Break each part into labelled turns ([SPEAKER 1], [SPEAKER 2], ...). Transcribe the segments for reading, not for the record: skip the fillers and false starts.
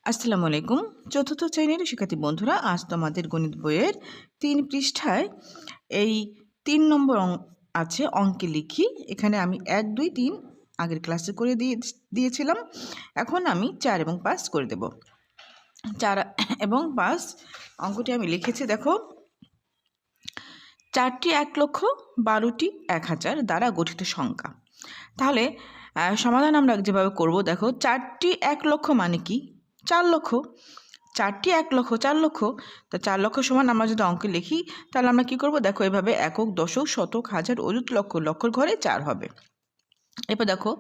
[SPEAKER 1] আসসালামু আলাইকুম। চতুর্থ শ্রেণীর শিক্ষার্থী বন্ধুরা, আজ তোমাদের গণিত বইয়ের ৩ পৃষ্ঠায় এই ৩ নম্বর আছে অঙ্কে লিখি। এখানে আমি ১, ২, ৩ আগের ক্লাসে করে দিয়েছিলাম। এখন আমি ৪ এবং ৫ করে দেব। ৪ এবং ৫ অঙ্কটি আমি লিখেছি, দেখো। ৪টি ১ লক্ষ, ১২টি ১,০০০ দ্বারা গঠিত সংখ্যা। তাহলে সমাধান আমরা যেভাবে করব, দেখো ৪টি ১ লক্ষ মানে কি? ৪ লক্ষ। ৪টি ১ লক্ষ ৪ লক্ষ, তা ৪ লক্ষ সমান আমরা যদি অঙ্কে লিখি তাহলে আমরা কি করব, দেখো এভাবে একক, দশক, শতক, হাজার, অযুত, লক্ষ, লক্ষর ঘরে ৪ হবে। এরপর দেখো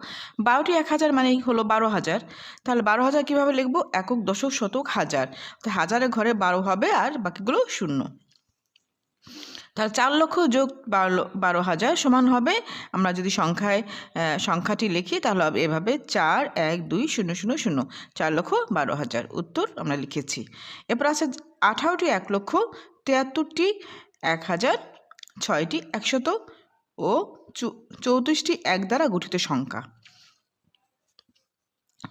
[SPEAKER 1] ১২টি ১,০০০ মানেই হলো ১২,০০০। তাহলে ১২,০০০ কীভাবে লিখব? একক, দশক, শতক, হাজার। তো হাজারের ঘরে ১২ হবে আর বাকিগুলো শূন্য। তাহলে ৪ লক্ষ যোগ ১২,০০০ সমান হবে, আমরা যদি সংখ্যাটি লিখি তাহলে হবে এভাবে ৪,১,২,০০,০০, ৪ লক্ষ ১২,০০০ উত্তর আমরা লিখেছি। এরপর আছে ১৮টি ১ লক্ষ, ৭৩টি ১,০০০, ৬টি ১০০ ও ৩৪টি ১ দ্বারা গঠিত সংখ্যা।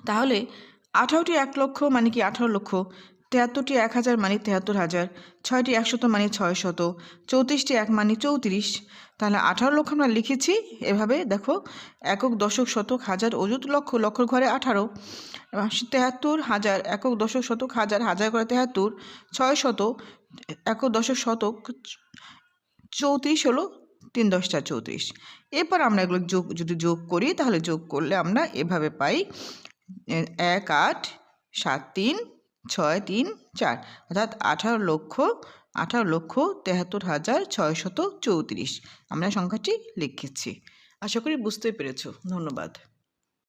[SPEAKER 1] তাহলে ১৮টি ১ লক্ষ মানে কি ১৮ লক্ষ, ৭৩টি ১,০০০ মানে ৭৩,০০০, ৬টি ১০০ মানে ৬০০, ৩৪টি ১ মানে ৩৪। তাহলে ১৮ লক্ষ আমরা লিখেছি এভাবে, দেখো একক, দশক, শতক, হাজার, অযুত, লক্ষ, লক্ষর ঘরে ১৮, ৭৩,০০০, একক, দশক, শতক, হাজার, হাজার ঘরে ৭৩, ৬০০, একক, দশক, শতক, ৩৪ হলো ৩ × ১০ = ৩৪। এরপর আমরা এগুলো যদি যোগ করি তাহলে যোগ করলে আমরা এভাবে পাই ১, ৮, ৭, ৩, ৬, ৩, ৪, অর্থাৎ ১৮,৭৩,৬৩৪। আমরা সংখ্যাটি লিখেছি। আশা করি বুঝতে পেরেছো। ধন্যবাদ।